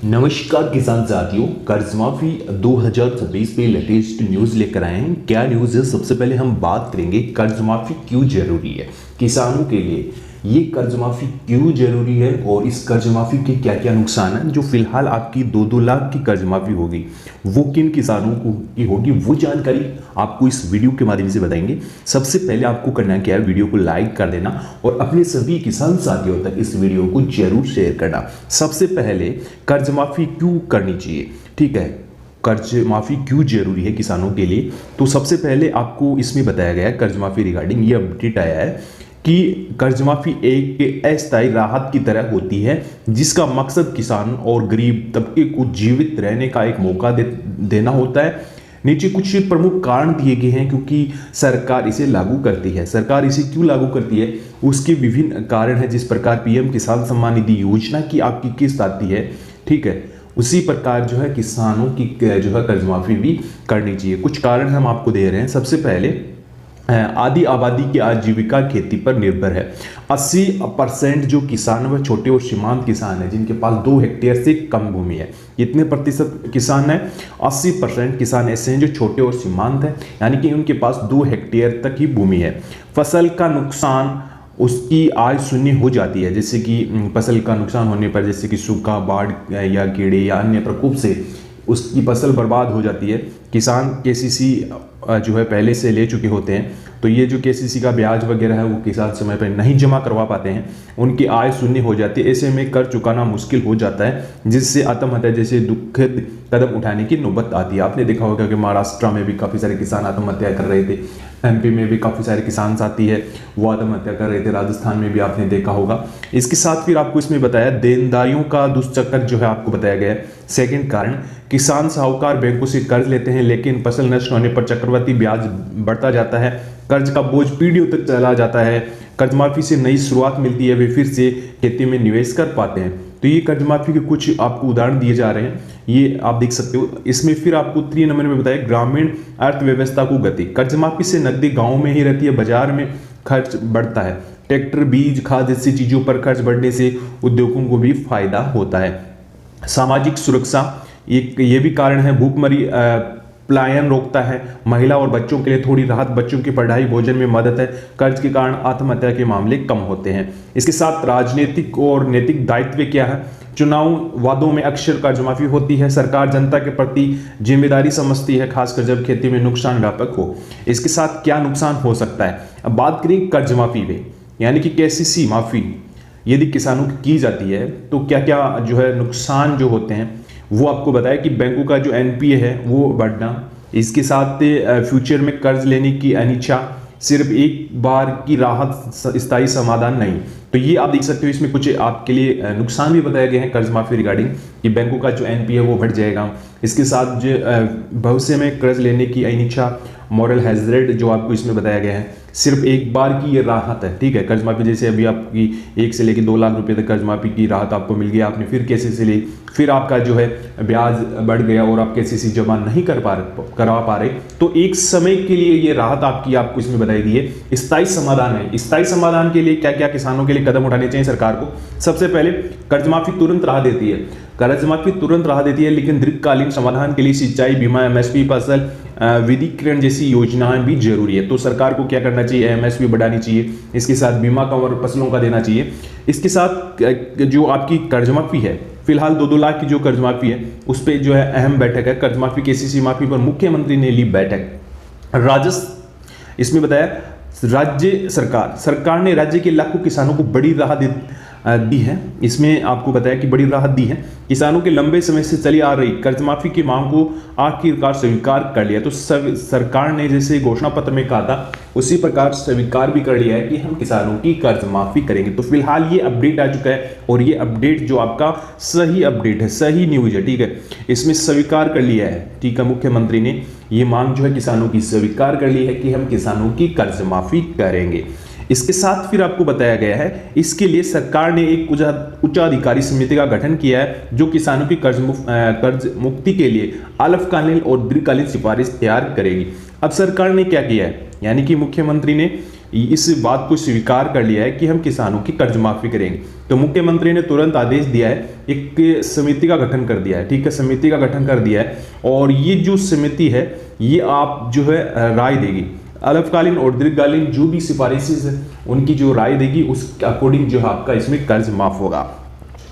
नमस्कार किसान साथियों, कर्ज माफी 2026 पे लेटेस्ट न्यूज़ लेकर आए हैं। क्या न्यूज़ है? सबसे पहले हम बात करेंगे कर्ज माफी क्यों जरूरी है किसानों के लिए। ये कर्ज माफी क्यों जरूरी है और इस कर्ज माफी के क्या क्या नुकसान हैं। जो फिलहाल आपकी 2-2 लाख की कर्ज माफी होगी वो किन किसानों को की होगी, वो जानकारी आपको इस वीडियो के माध्यम से बताएंगे। सबसे पहले आपको करना क्या है, वीडियो को लाइक कर देना और अपने सभी किसान साथियों तक इस वीडियो को जरूर शेयर करना। सबसे पहले कर्ज माफी क्यों करनी चाहिए, ठीक है, कर्ज माफी क्यों जरूरी है किसानों के लिए। तो सबसे पहले आपको इसमें बताया गया है कर्ज माफी रिगार्डिंग ये अपडेट आया है कि कर्ज माफी एक अस्थायी राहत की तरह होती है जिसका मकसद किसान और गरीब तबके को जीवित रहने का एक मौका देना होता है। नीचे कुछ प्रमुख कारण दिए गए हैं क्योंकि सरकार इसे लागू करती है। सरकार इसे क्यों लागू करती है उसके विभिन्न कारण हैं। जिस प्रकार पीएम किसान सम्मान निधि योजना की आपकी किस्त आती है, ठीक है, उसी प्रकार जो है किसानों की जो है कर्ज माफी भी करनी चाहिए। कुछ कारण हम आपको दे रहे हैं। सबसे पहले आधी आबादी की आजीविका खेती पर निर्भर है। 80% जो किसान व छोटे और सीमांत किसान हैं जिनके पास 2 हेक्टेयर से कम भूमि है। कितने प्रतिशत किसान हैं? 80% किसान ऐसे हैं जो छोटे और सीमांत हैं, यानी कि उनके पास 2 हेक्टेयर तक ही भूमि है। फसल का नुकसान उसकी आय शून्य हो जाती है, जैसे कि फसल का नुकसान होने पर जैसे कि सूखा, बाढ़ या कीड़े या अन्य प्रकोप से उसकी फसल बर्बाद हो जाती है। किसान केसीसी जो है पहले से ले चुके होते हैं, तो ये जो केसीसी का ब्याज वगैरह है वो किसान समय पर नहीं जमा करवा पाते हैं, उनकी आय शून्य हो जाती है। ऐसे में कर्ज चुकाना मुश्किल हो जाता है जिससे आत्महत्या जैसे दुखद कदम उठाने की नौबत आती है। आपने देखा होगा कि महाराष्ट्र में भी काफ़ी सारे किसान आत्महत्या कर रहे थे, एमपी में भी काफ़ी सारे किसान साथी है वो आत्महत्या कर रहे थे, राजस्थान में भी आपने देखा होगा। इसके साथ फिर आपको इसमें बताया देनदारियों का दुष्चक्र जो है आपको बताया गया है। सेकंड कारण, किसान साहूकार बैंकों से कर्ज लेते हैं लेकिन फसल नष्ट होने पर चक्रवृद्धि ब्याज बढ़ता जाता है, कर्ज का बोझ पीढ़ियों तक चला जाता है। कर्ज माफी से नई शुरुआत मिलती है, वे फिर से खेती में निवेश कर पाते हैं। तो ये कर्ज माफी के कुछ आपको उदाहरण दिए जा रहे हैं, ये आप देख सकते हो। इसमें फिर आपको 3 नंबर में बताया ग्रामीण अर्थव्यवस्था को गति। कर्ज माफी से नकदी गाँव में ही रहती है, बाजार में खर्च बढ़ता है। ट्रैक्टर, बीज, खाद जैसी चीजों पर खर्च बढ़ने से उद्योगों को भी फायदा होता है। सामाजिक सुरक्षा ये भी कारण है। भूखमरी पलायन रोकता है। महिला और बच्चों के लिए थोड़ी राहत, बच्चों की पढ़ाई, भोजन में मदद है। कर्ज के कारण आत्महत्या के मामले कम होते हैं। इसके साथ राजनीतिक और नैतिक दायित्व क्या है? चुनाव वादों में अक्सर कर्ज माफी होती है। सरकार जनता के प्रति जिम्मेदारी समझती है, खासकर जब खेती में नुकसान व्यापक हो। इसके साथ क्या नुकसान हो सकता है? अब बात करें कर्ज माफी में, यानी कि केसीसी माफी यदि किसानों की जाती है तो क्या क्या जो है नुकसान जो होते हैं वो आपको बताया कि बैंकों का जो एनपीए है वो बढ़ना, इसके साथ फ्यूचर में कर्ज लेने की अनिच्छा, सिर्फ एक बार की राहत, स्थायी समाधान नहीं। तो ये आप देख सकते हो, इसमें कुछ आपके लिए नुकसान भी बताए गए हैं कर्ज माफी रिगार्डिंग कि बैंकों का जो एनपीए है वो बढ़ जाएगा। इसके साथ जो भविष्य में कर्ज लेने की अनिच्छा, मॉरल हैजर्ड जो आपको इसमें बताया गया है, सिर्फ एक बार की ये राहत है, ठीक है। कर्ज माफी जैसे अभी आपकी 1 से लेकर 2 लाख रुपए तक कर्ज माफी की राहत आपको मिल गई, आपने फिर केसीसी ली, फिर आपका जो है ब्याज बढ़ गया और आप केसीसी जमा नहीं करवा पा रहे, तो एक समय के लिए ये राहत आपको इसमें बताई दी है। स्थायी समाधान है। स्थायी समाधान के लिए क्या क्या किसानों के लिए कदम उठाने चाहिए सरकार को? सबसे पहले कर्ज माफी तुरंत राहत देती है, कर्ज माफी तुरंत राहत देती है, लेकिन दीर्घकालीन समाधान के लिए सिंचाई बीमा, एमएसपी, फसल विविधीकरण जैसी योजनाएं भी जरूरी है। तो सरकार को क्या करना चाहिए? एमएसपी बढ़ानी चाहिए, इसके साथ बीमा कवर फसलों का देना चाहिए। इसके साथ जो आपकी कर्ज माफी है, फिलहाल 2-2 लाख की जो कर्ज माफी है उस पर जो है अहम बैठक है। कर्ज माफी केसीसी माफी पर मुख्यमंत्री ने ली बैठक। इसमें बताया राज्य सरकार ने राज्य के लाखों किसानों को बड़ी राहत दी है। इसमें आपको बताया कि बड़ी राहत दी है। किसानों के लंबे समय से चली आ रही कर्ज माफी की मांग को आखिरकार स्वीकार कर लिया। तो सरकार ने जैसे घोषणा पत्र में कहा था उसी प्रकार स्वीकार भी कर लिया है कि हम किसानों की कर्ज माफी करेंगे। तो फिलहाल ये अपडेट आ चुका है और ये अपडेट जो आपका सही अपडेट है, सही न्यूज है, ठीक है। इसमें स्वीकार कर लिया है, ठीक है, मुख्यमंत्री ने ये मांग जो है किसानों की स्वीकार कर ली है कि हम किसानों की कर्ज माफी करेंगे। इसके साथ फिर आपको बताया गया है इसके लिए सरकार ने एक उच्चाधिकारी समिति का गठन किया है जो किसानों की कर्ज मुक्ति के लिए अल्पकालीन और दीर्घकालीन सिफारिश तैयार करेगी। अब सरकार ने क्या किया है, यानी कि मुख्यमंत्री ने इस बात को स्वीकार कर लिया है कि हम किसानों की कर्ज माफी करेंगे। तो मुख्यमंत्री ने तुरंत आदेश दिया है, एक समिति का गठन कर दिया है, ठीक है, समिति का गठन कर दिया है। और ये जो समिति है ये आप जो है राय देगी, अल्पकालीन और दीर्घकालीन जो भी सिफारिशें है उनकी जो राय देगी उसके अकॉर्डिंग जो है आपका इसमें कर्ज माफ होगा।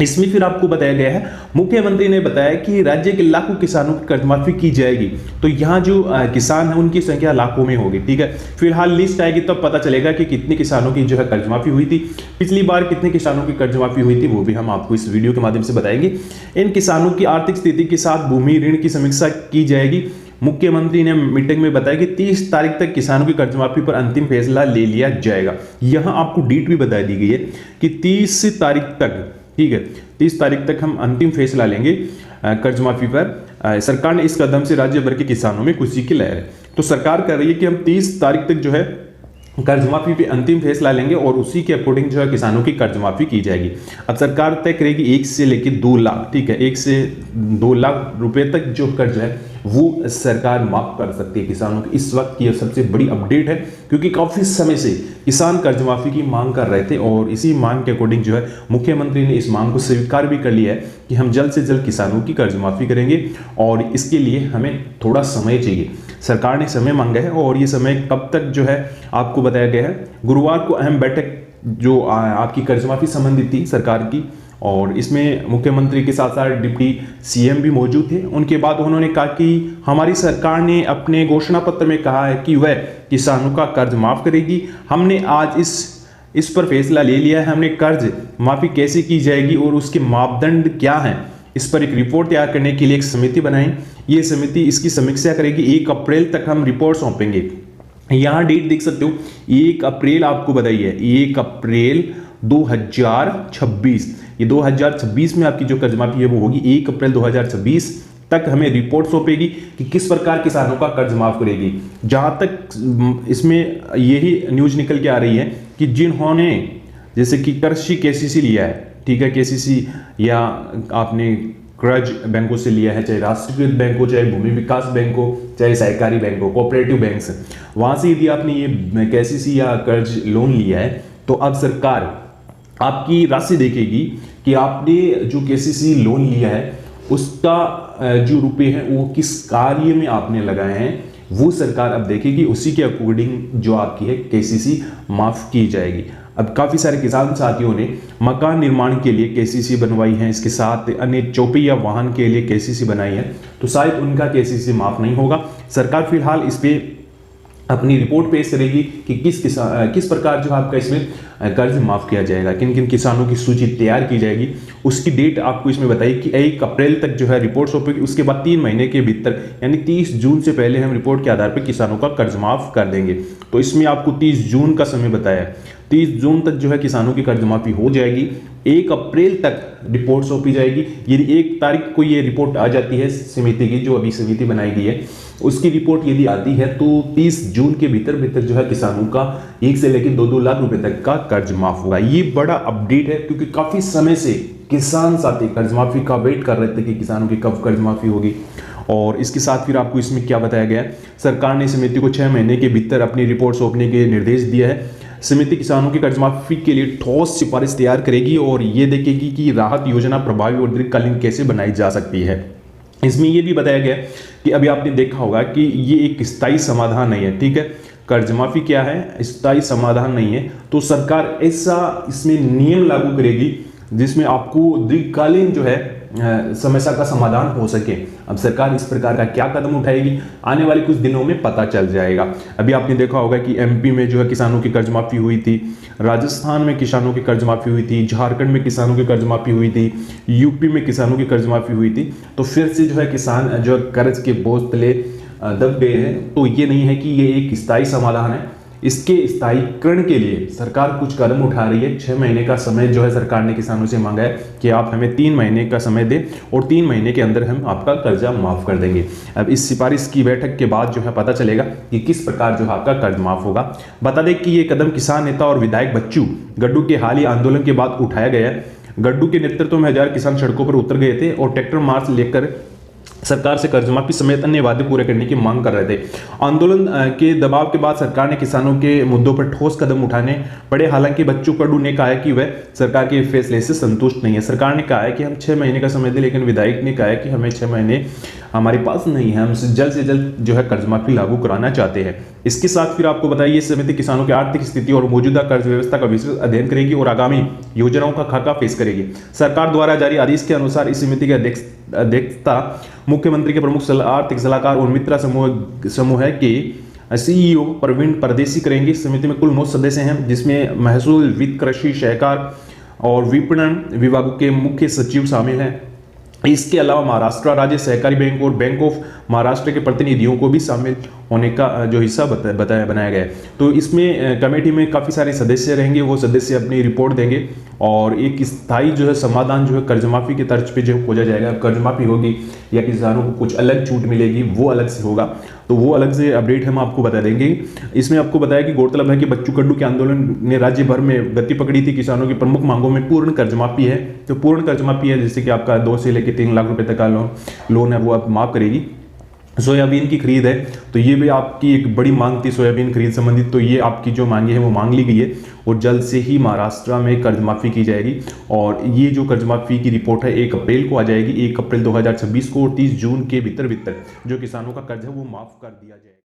इसमें फिर आपको बताया गया है, मुख्यमंत्री ने बताया कि राज्य के लाखों किसानों की कर्ज माफी की जाएगी। तो यहाँ जो किसान है उनकी संख्या लाखों में होगी, ठीक है। फिलहाल लिस्ट आएगी तब पता चलेगा कि कितने किसानों की जो है कर्ज माफी हुई थी, पिछली बार कितने किसानों की कर्ज माफी हुई थी, वो भी हम आपको इस वीडियो के माध्यम से बताएंगे। इन किसानों की आर्थिक स्थिति के साथ भूमि ऋण की समीक्षा की जाएगी। मुख्यमंत्री ने मीटिंग में बताया कि 30 तारीख तक किसानों की कर्ज माफी पर अंतिम फैसला ले लिया जाएगा। यहां आपको डेट भी बता दी गई है कि 30 तारीख तक, ठीक है, 30 तारीख तक हम अंतिम फैसला लेंगे कर्ज माफी पर। सरकार ने इस कदम से राज्य भर के किसानों में खुशी की लहर है। तो सरकार कह रही है कि हम 30 तारीख तक जो है कर्ज माफी पे अंतिम फैसला लेंगे और उसी के अकॉर्डिंग जो है किसानों की कर्ज माफी की जाएगी। अब सरकार तय करेगी 1 से लेकर 2 लाख, ठीक है, 1 से 2 लाख रुपए तक जो कर्ज है वो सरकार माफ कर सकती है किसानों की। इस वक्त की सबसे बड़ी अपडेट है, क्योंकि काफी समय से किसान कर्ज माफी की मांग कर रहे थे और इसी मांग के अकॉर्डिंग जो है मुख्यमंत्री ने इस मांग को स्वीकार भी कर लिया है कि हम जल्द से जल्द किसानों की कर्ज माफी करेंगे और इसके लिए हमें थोड़ा समय चाहिए। सरकार ने समय मांगा है और ये समय कब तक जो है आपको बताया गया है। गुरुवार को अहम बैठक जो आपकी कर्ज माफी संबंधी थी सरकार की, और इसमें मुख्यमंत्री के साथ साथ डिप्टी सीएम भी मौजूद थे। उनके बाद उन्होंने कहा कि हमारी सरकार ने अपने घोषणा पत्र में कहा है कि वह किसानों का कर्ज माफ करेगी। हमने आज इस पर फैसला ले लिया है। हमने कर्ज माफी कैसे की जाएगी और उसके मापदंड क्या हैं, इस पर एक रिपोर्ट तैयार करने के लिए एक समिति बनाई। ये समिति इसकी समीक्षा करेगी। 1 अप्रैल तक हम रिपोर्ट सौंपेंगे। यहाँ डेट देख सकते हो, 1 अप्रैल आपको बताई है, 1 अप्रैल 2026। ये 2026 में आपकी जो कर्ज माफी है वो होगी। 1 अप्रैल 2026 तक हमें रिपोर्ट सौंपेगी कि किस प्रकार किसानों का कर्ज माफ करेगी। जहां तक इसमें यही न्यूज निकल के आ रही है कि जिन्होंने जैसे कि कृषि केसीसी लिया है, ठीक है, केसीसी या आपने कर्ज बैंकों से लिया है, चाहे राष्ट्रीयकृत बैंक हो, चाहे भूमि विकास बैंक हो, चाहे सहकारी बैंक हो, कोऑपरेटिव बैंक से, वहां से यदि आपने ये केसीसी या कर्ज लोन लिया है तो अब सरकार आपकी राशि देखेगी कि आपने जो केसीसी लोन लिया है उसका जो रुपए हैं वो किस कार्य में आपने लगाए हैं, वो सरकार अब देखेगी। उसी के अकॉर्डिंग जो आपकी है केसीसी माफ की जाएगी। अब काफी सारे किसान साथियों ने मकान निर्माण के लिए केसीसी बनवाई है, इसके साथ अन्य चौपहिया वाहन के लिए केसीसी बनाई है, तो शायद उनका केसीसी माफ नहीं होगा। सरकार फिलहाल इस पे अपनी रिपोर्ट पेश करेगी कि किस प्रकार जो आपका इसमें कर्ज माफ किया जाएगा, किन किन किसानों की सूची तैयार की जाएगी। उसकी डेट आपको इसमें बताई कि 1 अप्रैल तक जो है रिपोर्ट सौंपेगी। उसके बाद 3 महीने के भीतर यानी 30 जून से पहले हम रिपोर्ट के आधार पर किसानों का कर्ज माफ कर देंगे। तो इसमें आपको 30 जून का समय बताया है। 30 जून तक जो है किसानों की कर्ज माफी हो जाएगी। 1 अप्रैल तक रिपोर्ट सौंपी जाएगी। यदि 1 तारीख को ये रिपोर्ट आ जाती है समिति की, जो अभी समिति बनाई गई है, उसकी रिपोर्ट यदि आती है तो 30 जून के भीतर जो है किसानों का 1 से लेकर 2-2 लाख रुपए तक का कर्ज माफ होगा। ये बड़ा अपडेट है, क्योंकि काफी समय से किसान साथी कर्ज माफी का वेट कर रहे थे कि किसानों की कब कर्ज माफी होगी। और इसके साथ फिर आपको इसमें क्या बताया गया है, सरकार ने समिति को 6 महीने के भीतर अपनी रिपोर्ट सौंपने के निर्देश दिया है। समिति किसानों की कर्ज माफी के लिए ठोस सिफारिश तैयार करेगी और ये देखेगी कि राहत योजना प्रभावी और दीर्घकालीन कैसे बनाई जा सकती है। इसमें यह भी बताया गया कि अभी आपने देखा होगा कि ये एक स्थायी समाधान नहीं है, ठीक है। कर्ज माफी क्या है, स्थायी समाधान नहीं है। तो सरकार ऐसा इसमें नियम लागू करेगी जिसमें आपको दीर्घकालीन जो है समस्या का समाधान हो सके। अब सरकार इस प्रकार का क्या कदम उठाएगी, आने वाले कुछ दिनों में पता चल जाएगा। अभी आपने देखा होगा कि एमपी में जो है किसानों की कर्ज माफी हुई थी, राजस्थान में किसानों की कर्ज माफी हुई थी, झारखंड में किसानों की कर्ज माफी हुई थी, यूपी में किसानों की कर्ज माफी हुई थी। तो फिर से जो है किसान जो कर्ज के बोझ तले दब गए हैं। तो ये नहीं है कि ये एक स्थायी समाधान है। इसके स्थायीकरण के लिए सरकार कुछ कदम उठा रही है। 6 महीने का समय जो है सरकार ने किसानों से मांगा है कि आप हमें 3 महीने का समय दें और 3 महीने के अंदर हम आपका कर्जा माफ कर देंगे। अब इस सिफारिश की बैठक के बाद जो है पता चलेगा कि किस प्रकार जो है आपका कर्ज माफ होगा। बता दें कि ये कदम किसान नेता और विधायक बच्चू गड्डू के हाल ही आंदोलन के बाद उठाया गया है। गड्डू के नेतृत्व में 1000 किसान सड़कों पर उतर गए थे और ट्रैक्टर मार्च लेकर सरकार से कर्ज माफी समेत अन्य वादे पूरे करने की मांग कर रहे थे। आंदोलन के दबाव के बाद सरकार ने किसानों के मुद्दों पर ठोस कदम उठाने पड़े। हालांकि बच्चू कडू ने कहा है कि वह सरकार के फैसले से संतुष्ट नहीं है। सरकार ने कहा है कि हम 6 महीने का समय दें, लेकिन विधायक ने कहा है कि हमें 6 महीने हमारे पास नहीं है, हम जल्द से जल्द जो है कर्ज माफी लागू कराना चाहते हैं। इसके साथ फिर आपको बताइए, ये समिति किसानों की आर्थिक स्थिति और मौजूदा कर्ज व्यवस्था का विस्तृत अध्ययन करेगी और आगामी योजनाओं का खाका पेश करेगी। सरकार द्वारा जारी आदेश के अनुसार इस समिति की अध्यक्षता मुख्यमंत्री के प्रमुख आर्थिक सलाहकार और मित्रा समूह के सीईओ प्रवीण परदेसी करेंगे। इस समिति में कुल 9 सदस्य हैं, जिसमें महसूल, वित्त, कृषि, सहकार और विपणन विभागों के मुख्य सचिव शामिल हैं। इसके अलावा महाराष्ट्र राज्य सहकारी बैंक और बैंक ऑफ महाराष्ट्र के प्रतिनिधियों को भी शामिल होने का जो हिस्सा बनाया गया है। तो इसमें कमेटी में काफ़ी सारे सदस्य रहेंगे, वो सदस्य अपनी रिपोर्ट देंगे और एक स्थायी जो है समाधान जो है कर्ज माफी के तर्ज पे जो खोजा जाएगा। कर्ज माफी होगी या किसानों को कुछ अलग छूट मिलेगी, वो अलग से होगा, तो वो अलग से अपडेट हम आपको बता देंगे। इसमें आपको बताया कि गौरतलब है कि बच्चू कडू के आंदोलन ने राज्य भर में गति पकड़ी थी। किसानों की प्रमुख मांगों में पूर्ण कर्ज माफी है। तो पूर्ण कर्ज माफी है जैसे कि आपका 2 से लेकर 3 लाख रुपए तक का लोन है वो आप माफ करेगी। सोयाबीन की खरीद है, तो ये भी आपकी एक बड़ी मांग थी सोयाबीन खरीद संबंधित, तो ये आपकी जो मांगे हैं वो मांग ली गई है और जल्द से ही महाराष्ट्र में कर्ज माफी की जाएगी। और ये जो कर्ज माफी की रिपोर्ट है 1 अप्रैल को आ जाएगी, 1 अप्रैल 2026 को, और 30 जून के भीतर जो किसानों का कर्ज है वो माफ कर दिया जाएगा।